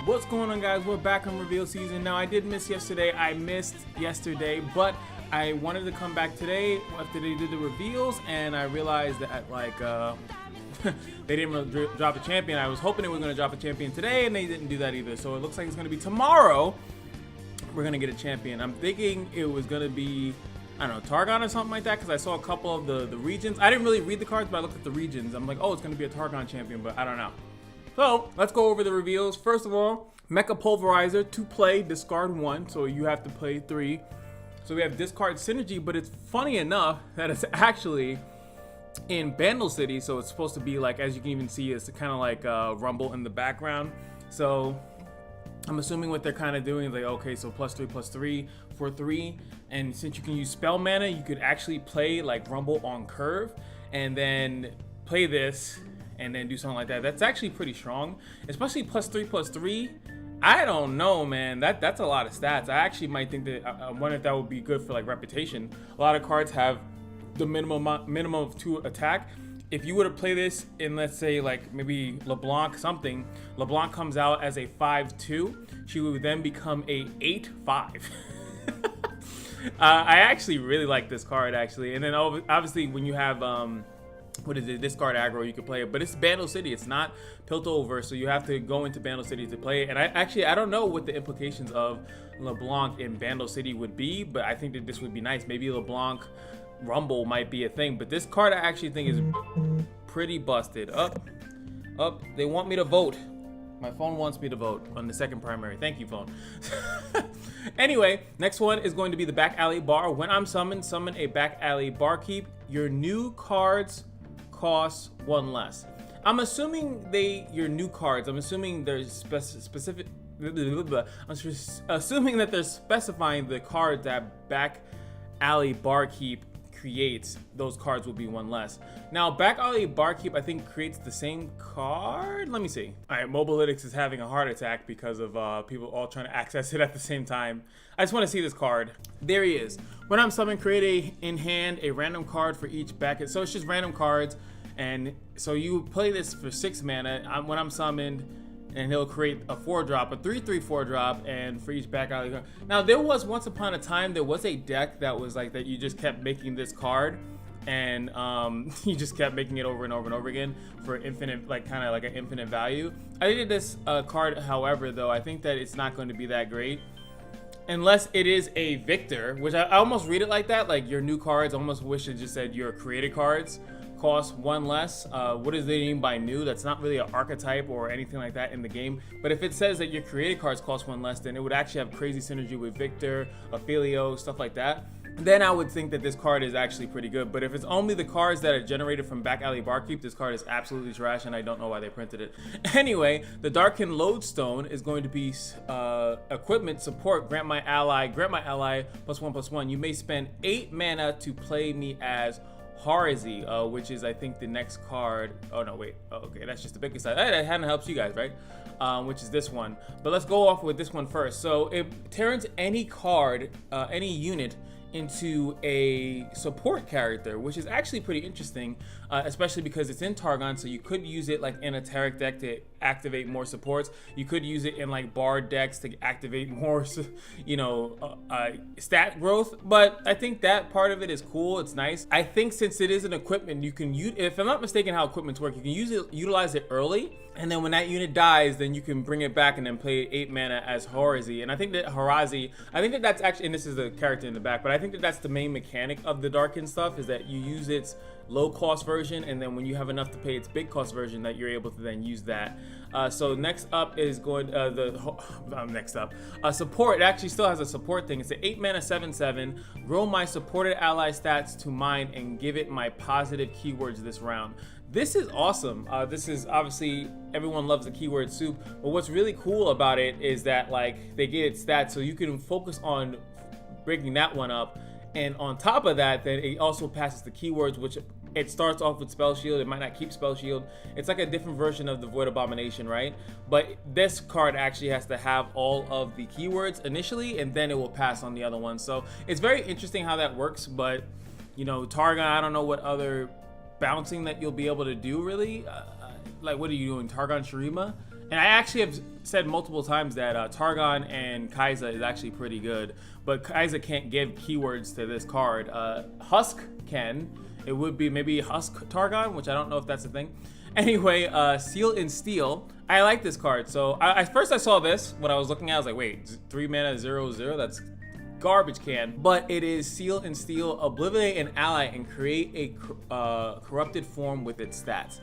What's going on, guys? We're back on reveal season. Now, I did miss yesterday. I missed yesterday, but I wanted to come back today after they did the reveals, and I realized that they didn't really drop a champion. I was hoping they were going to drop a champion today, and they didn't do that either. So it looks like it's going to be tomorrow. We're going to get a champion. I'm thinking it was going to be, I don't know, Targon or something like that, because I saw a couple of the regions. I didn't really read the cards, but I looked at the regions. I'm like, oh, it's going to be a Targon champion, but I don't know. So let's go over the reveals. First of all, Mecha Pulverizer to play, discard 1, so you have to play 3. So we have discard synergy, but it's funny enough that it's actually in Bandle City, so it's supposed to be like, as you can even see, it's kind of like Rumble in the background. So I'm assuming what they're kind of doing is like, okay, so +3/+3 for 3, and since you can use spell mana, you could actually play like Rumble on curve, and then play this, and then do something like that. That's actually pretty strong, especially +3/+3. I don't know, man. That's a lot of stats. I actually might think that I wonder if that would be good for like reputation. A lot of cards have the minimum of 2 attack. If you were to play this in, let's say, like maybe LeBlanc something, LeBlanc comes out as a 5/2. She would then become a 8/5. I actually really like this card, actually. And then obviously when you have what is it, discard aggro, you can play it, but it's Bandle City, it's not Piltover, so you have to go into Bandle City to play it. And I don't know what the implications of LeBlanc in Bandle City would be, but I think that this would be nice. Maybe LeBlanc Rumble might be a thing, but this card I actually think is pretty busted. Up, they want me to vote. My phone wants me to vote on the second primary. Thank you, phone. Anyway, next one is going to be the Back Alley Bar. When I'm summoned, summon a Back Alley Barkeep. Your new cards cost 1 less. I'm assuming your new cards, I'm assuming there's specific, I'm assuming that they're specifying the cards that Back Alley Barkeep creates, those cards will be 1 less. Now, Back Alley Barkeep, I think, creates the same card. Let me see. All right, Mobalytics is having a heart attack because of people all trying to access it at the same time. I just want to see this card. There he is. When I'm summoned, create in hand a random card for each back. So it's just random cards, and so you play this for 6 mana. When I'm summoned, and he'll create a 4-drop, a 3/3 4-drop, and for each Back Alley card. Now, there was once upon a time, there was a deck that was like that. You just kept making this card, and you just kept making it over and over and over again for infinite, like kind of like an infinite value. I did this card, however, though I think that it's not going to be that great unless it is a Victor, which I almost read it like that, like your new cards. I almost wish it just said your created cards cost 1 less. What does they mean by new? That's not really an archetype or anything like that in the game, but if it says that your created cards cost 1 less, then it would actually have crazy synergy with Victor, Ophelio, stuff like that. Then I would think that this card is actually pretty good. But if it's only the cards that are generated from Back Alley Barkeep, this card is absolutely trash, and I don't know why they printed it. Anyway, the Darkened Lodestone is going to be equipment support. Grant my ally +1/+1. You may spend 8 mana to play me as Harazi, which is, I think, the next card. Oh no, wait. Oh, okay, that's just the biggest side. That kind of helps you guys, right? Which is this one. But let's go off with this one first. So it turns any card, any unit, into a support character, which is actually pretty interesting, especially because it's in Targon, so you could use it like in a Taric deck to activate more supports. You could use it in like Bard decks to activate more, you know, stat growth. But I think that part of it is cool. It's nice. I think since it is an equipment, you can use, if I'm not mistaken how equipments work, you can utilize it early, and then when that unit dies, then you can bring it back and then play 8 mana as Harazi. And I think that Harazi, that's actually, and this is the character in the back, but I think that that's the main mechanic of the Darkened stuff, is that you use its low cost version, and then when you have enough to pay its big cost version, that you're able to then use that. So next up is going support. It actually still has a support thing. It's an 8 mana 7/7. Roll my supported ally stats to mine and give it my positive keywords this round. This is awesome. This is obviously, everyone loves the keyword soup, but what's really cool about it is that like they get its stats, so you can focus on breaking that one up, and on top of that, then it also passes the keywords, which it starts off with Spell Shield. It might not keep Spell Shield. It's like a different version of the Void Abomination, right? But this card actually has to have all of the keywords initially, and then it will pass on the other ones. So it's very interesting how that works. But you know, Targon, I don't know what other bouncing that you'll be able to do really. Like, what are you doing, Targon Shurima? And I actually have said multiple times that Targon and Kai'Sa is actually pretty good, but Kai'Sa can't give keywords to this card. Husk can. It would be maybe Husk Targon, which I don't know if that's a thing. Anyway, Seal and Steel. I like this card. So first I saw this when I was looking at it, I was like, wait, 3 mana 0/0? That's garbage can. But it is Seal and Steel, obliterate an ally and create a corrupted form with its stats.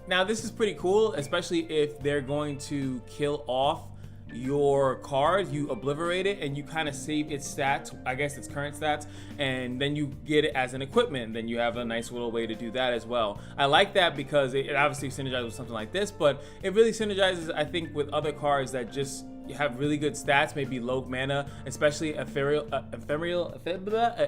Now this is pretty cool, especially if they're going to kill off your card, you obliterate it and you kind of save its stats, I guess its current stats, and then you get it as an equipment. Then you have a nice little way to do that as well. I like that because it obviously synergizes with something like this, but it really synergizes, I think, with other cards that just have really good stats, maybe low mana, especially ephemeral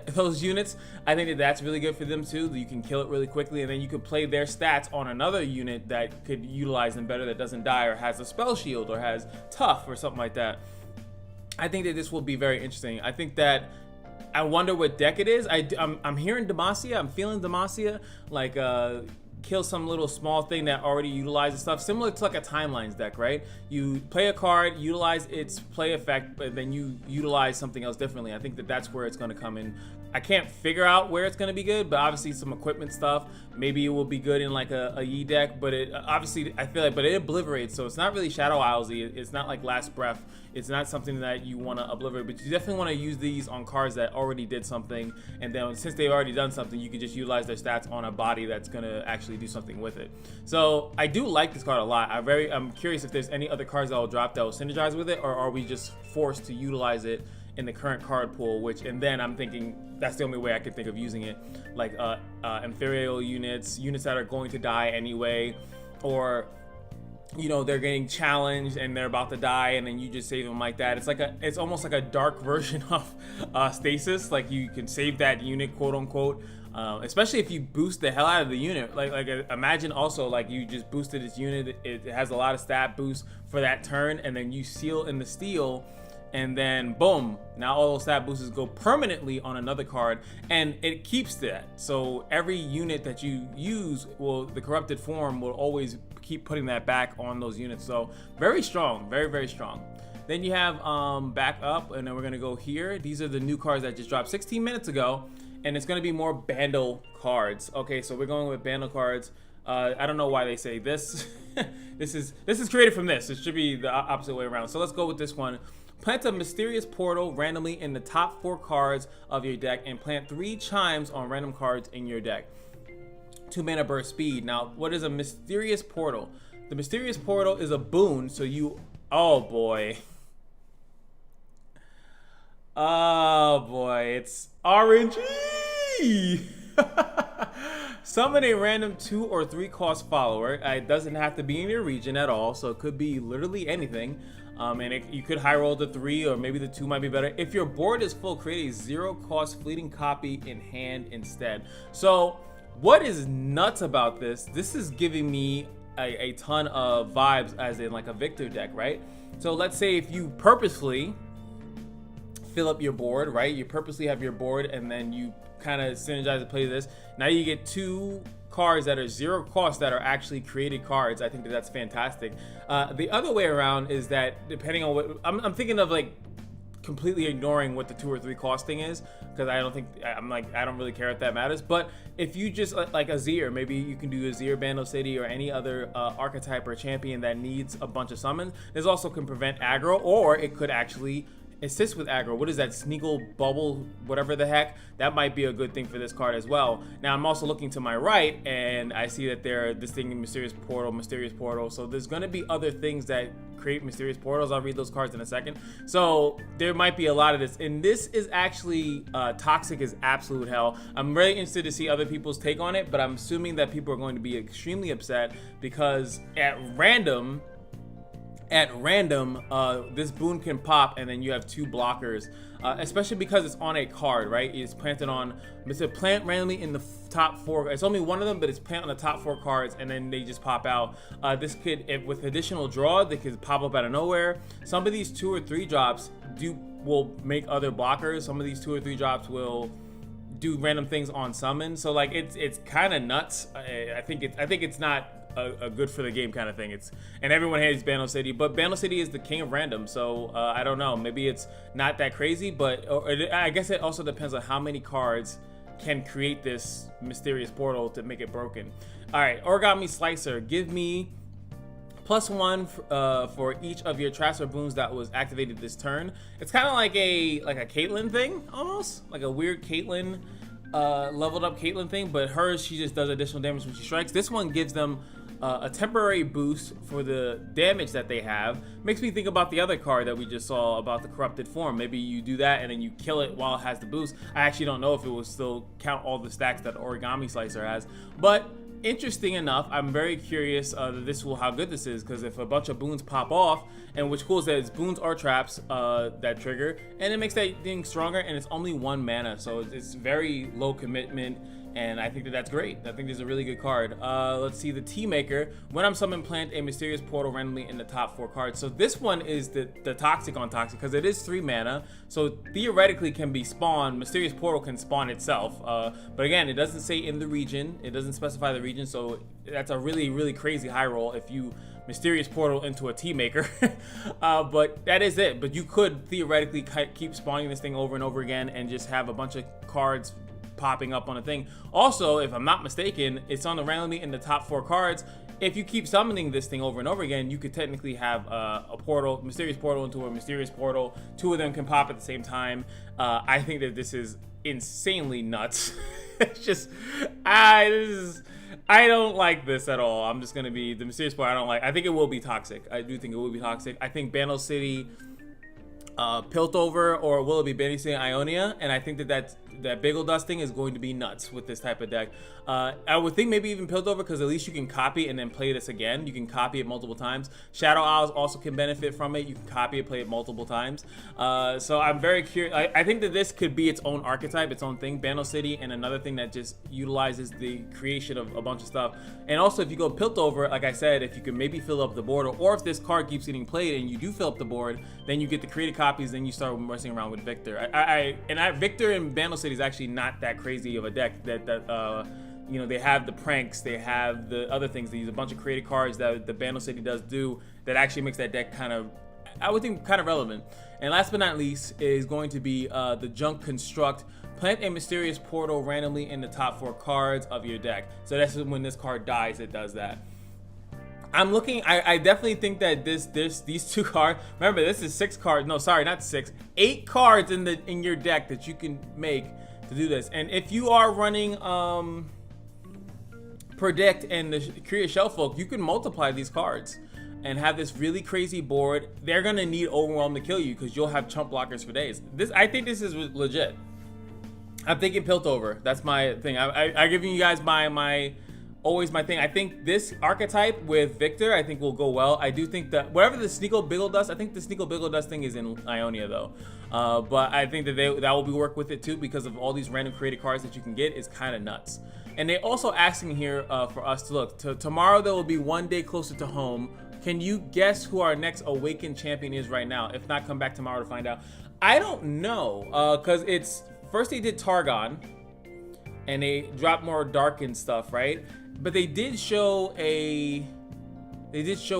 those units. I think that that's really good for them too. You can kill it really quickly, and then you can play their stats on another unit that could utilize them better, that doesn't die or has a spell shield or has tough or something like that. I think that this will be very interesting. I think that I wonder what deck it is. I'm hearing Demacia. I'm feeling Demacia, like kill some little small thing that already utilizes stuff, similar to like a Timelines deck, right? You play a card, utilize its play effect, but then you utilize something else differently. I think that that's where it's going to come in. I can't figure out where it's going to be good, but obviously some equipment stuff. Maybe it will be good in like a Yi deck, but it obviously, I feel like, but it obliterates, so it's not really Shadow Owlsy. It's not like Last Breath. It's not something that you want to obliterate, but you definitely want to use these on cards that already did something, and then since they've already done something, you can just utilize their stats on a body that's going to actually do something with it. So I do like this card a lot. I'm curious if there's any other cards that will drop that will synergize with it, or are we just forced to utilize it in the current card pool, and then I'm thinking that's the only way I can think of using it, like inferior units that are going to die anyway, or you know, they're getting challenged and they're about to die, and then you just save them like that. It's almost like a dark version of stasis. Like you can save that unit, quote unquote, especially if you boost the hell out of the unit. Like imagine also like you just boosted this unit. It has a lot of stat boost for that turn, and then you seal in the steel, and then boom, now all those stat boosters go permanently on another card, and it keeps that. So every unit that you use, the corrupted form will always keep putting that back on those units. So very strong, very, very strong. Then you have back up, and then we're gonna go here. These are the new cards that just dropped 16 minutes ago, and it's gonna be more bundle cards. Okay, so we're going with bundle cards. I don't know why they say this. This is created from this. It should be the opposite way around. So let's go with this one. Plant a mysterious portal randomly in the top 4 cards of your deck, and plant 3 chimes on random cards in your deck. 2 mana burst speed. Now, what is a mysterious portal? The mysterious portal is a boon, so you... Oh boy. Oh boy, it's RNG! Summon a random 2 or 3 cost follower. It doesn't have to be in your region at all, so it could be literally anything. You could high roll the 3, or maybe the 2 might be better. If your board is full, create a 0 cost fleeting copy in hand instead. So what is nuts about this? This is giving me a ton of vibes as in like a Victor deck, right? So let's say if you purposefully fill up your board, right? You purposely have your board, and then you kind of synergize to play this. Now you get 2 cards that are 0 cost that are actually created cards. I think that that's fantastic. The other way around is that depending on what I'm thinking of, like completely ignoring what the 2 or 3 cost thing is, because I don't really care if that matters. But if you just like Azir, maybe you can do Azir, Bando City, or any other archetype or champion that needs a bunch of summons. This also can prevent aggro, or it could actually assist with aggro. What is that? Sneagle Bubble, whatever the heck. That might be a good thing for this card as well. Now I'm also looking to my right, and I see that they're this thing Mysterious Portal. So there's going to be other things that create Mysterious Portals. I'll read those cards in a second. So there might be a lot of this, and this is actually toxic as absolute hell. I'm really interested to see other people's take on it, but I'm assuming that people are going to be extremely upset because at random, this boon can pop, and then you have 2 blockers, especially because it's on a card, right? It's planted on, it's a plant randomly in the top 4. It's only one of them, but it's planted on the top 4 cards, and then they just pop out. This could, with additional draw, they could pop up out of nowhere. Some of these 2 or 3 drops will make other blockers. Some of these 2 or 3 drops will do random things on summon. So like it's kind of nuts. I think it's not a good for the game kind of thing. And everyone hates Bando City, but Bando City is the king of random. So I don't know. Maybe it's not that crazy, but I guess it also depends on how many cards can create this mysterious portal to make it broken. All right, Origami Slicer. Give me +1 for each of your traps or boons that was activated this turn. It's kind of like a Caitlyn thing, almost like a weird Caitlyn leveled up Caitlyn thing, but hers, she just does additional damage when she strikes. This one gives them a temporary boost for the damage that they have. Makes me think about the other card that we just saw about the corrupted form. Maybe you do that and then you kill it while it has the boost. I actually don't know if it will still count all the stacks that Origami Slicer has, but interesting enough, I'm very curious how good this is, because if a bunch of boons pop off, and what's cool is that it's boons or traps that trigger, and it makes that thing stronger, and it's only 1 mana, so it's very low commitment, and I think that's great. I think this is a really good card. Let's see, the Tea Maker. When I'm summoned, plant a mysterious portal randomly in the top 4 cards. So this one is the Toxic on Toxic, because it is 3 mana, so theoretically can be spawned. Mysterious portal can spawn itself, but again, it doesn't say in the region. It doesn't specify the region, so that's a really, really crazy high roll if you mysterious portal into a Tea Maker. But that is it. But you could theoretically keep spawning this thing over and over again and just have a bunch of cards popping up on a thing. Also, if I'm not mistaken, it's on the randomly in the top 4 cards. If you keep summoning this thing over and over again, you could technically have a portal, mysterious portal into a mysterious portal. 2 of them can pop at the same time. I think that this is insanely nuts. It's just, I don't like this at all. I'm just gonna be the mysterious portal. I don't like. I think it will be toxic. I do think it will be toxic. I think Bando City, Piltover, or will it be Bando City Ionia? And I think that Bagel Dust thing is going to be nuts with this type of deck. I would think maybe even Piltover, because at least you can copy and then play this again. You can copy it multiple times. Shadow Owls also can benefit from it. You can copy it, play it multiple times. So I'm very curious. I think that this could be its own archetype, its own thing. Bando City, and another thing that just utilizes the creation of a bunch of stuff. And also, if you go Piltover, like I said, if you can maybe fill up the board, or if this card keeps getting played and you do fill up the board, then you get the created copies, then you start messing around with Victor. Victor and Bando City is actually not that crazy of a deck. You know, they have the pranks, they have the other things. They use a bunch of created cards that the Bando City does do that actually makes that deck kind of, I would think, kind of relevant. And last but not least is going to be the Junk Construct. Plant a mysterious portal randomly in the top 4 cards of your deck. So that's when this card dies, it does that. I'm looking. I definitely think that these 2 cards. Remember, this is 6 cards. No, sorry, not 6. 8 cards in your deck that you can make to do this. And if you are running Predict and the Create Shelf Folk, you can multiply these cards and have this really crazy board. They're gonna need Overwhelm to kill you, because you'll have chump blockers for days. I think this is legit. I'm thinking Piltover. That's my thing. I giving you guys always my thing. I think this archetype with Victor, I think will go well. I do think that whatever the Sneeko Biggle Dust, I think the Sneeko Biggle Dust thing is in Ionia though. But I think that that will be work with it too, because of all these random created cards that you can get is kind of nuts. And they also asking here for us to look. Tomorrow there will be 1 day closer to home. Can you guess who our next Awakened champion is right now? If not, come back tomorrow to find out. I don't know, because it's first they did Targon, and they dropped more Darkened stuff, right? But they did show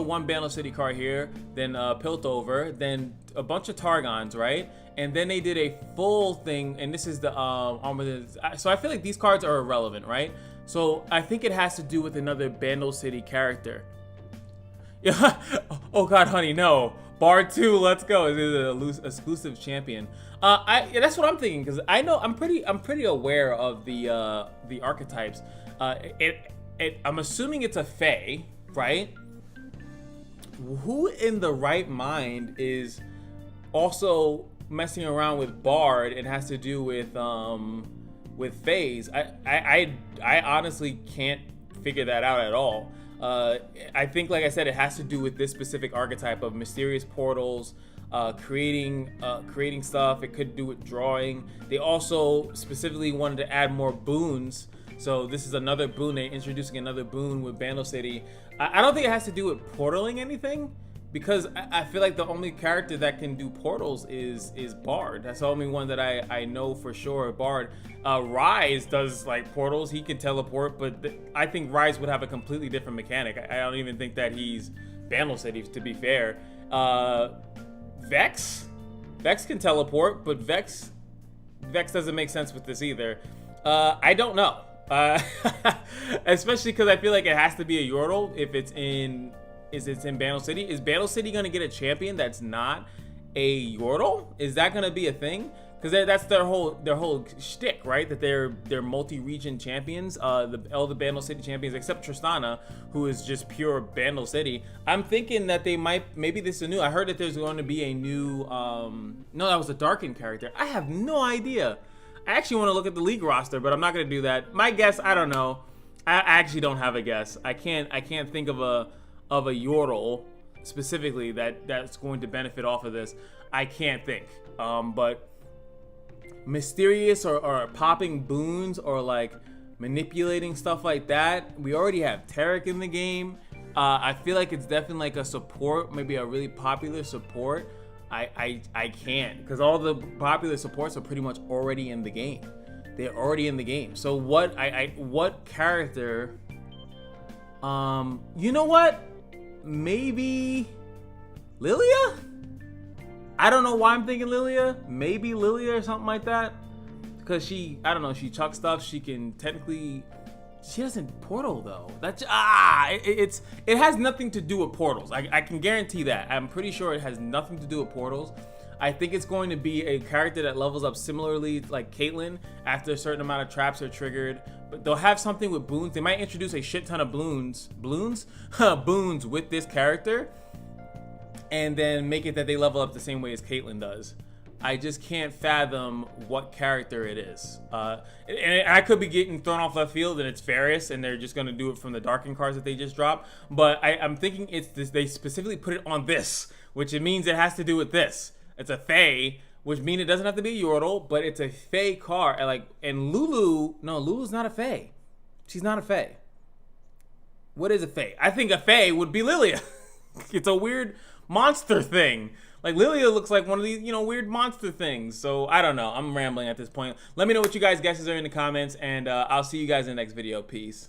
one Bando City card here, then Piltover, then a bunch of Targons, right? And then they did a full thing, and this is the armor. So I feel like these cards are irrelevant, right? So I think it has to do with another Bando City character. Yeah. Oh God, honey, no. Bar 2, let's go. It is an exclusive champion. That's what I'm thinking, because I know I'm pretty aware of the archetypes. I'm assuming it's a Fae, right? Who in the right mind is also messing around with Bard? It has to do with Faes. I honestly can't figure that out at all. I think, like I said, it has to do with this specific archetype of mysterious portals, creating stuff. It could do with drawing. They also specifically wanted to add more boons. So this is another boon. They're introducing another boon with Bando City. I don't think it has to do with portaling anything, because I feel like the only character that can do portals is Bard. That's the only one that I know for sure. Bard. Rise does like portals. He can teleport, but I think Rise would have a completely different mechanic. I don't even think that he's Bandle City, to be fair. Vex can teleport, but Vex doesn't make sense with this either. I don't know. Especially because I feel like it has to be a Yordle if it's in Bandle City. Is Bandle City gonna get a champion that's not a Yordle? Is that gonna be a thing? Because that's their whole shtick, right? That they're multi-region champions, all the Bandle City champions except Tristana, who is just pure Bandle City. I'm thinking that they maybe this is new. I heard that there's going to be a new no, that was a Darkened character. I have no idea. I actually want to look at the league roster, but I'm not gonna do that. My guess, I don't know. I actually don't have a guess. I can't think of a Yordle specifically that's going to benefit off of this. I can't think. But mysterious or popping boons or like manipulating stuff like that. We already have Tarek in the game. I feel like it's definitely like a support, maybe a really popular support. I can't, because all the popular supports are pretty much already in the game. They're already in the game. So what character? You know what? Maybe Lilia? I don't know why I'm thinking Lilia. Maybe Lilia or something like that. Because she, I don't know, she chucks stuff. She can technically, she doesn't portal though. It has nothing to do with portals. I can guarantee that. I'm pretty sure it has nothing to do with portals. I think it's going to be a character that levels up similarly like Caitlyn after a certain amount of traps are triggered. But they'll have something with boons. They might introduce a shit ton of boons with this character, and then make it that they level up the same way as Caitlyn does. I just can't fathom what character it is. And I could be getting thrown off left field and it's Varus and they're just going to do it from the Darkened cards that they just dropped. But I'm thinking it's this, they specifically put it on this, which it means it has to do with this. It's a Fae, which means it doesn't have to be a Yordle, but it's a Fae card. And Lulu's not a Fae. She's not a Fae. What is a Fae? I think a Fae would be Lilia. It's a weird monster thing. Like Lilia looks like one of these, weird monster things. So I don't know. I'm rambling at this point. Let me know what you guys' guesses are in the comments, and I'll see you guys in the next video. Peace.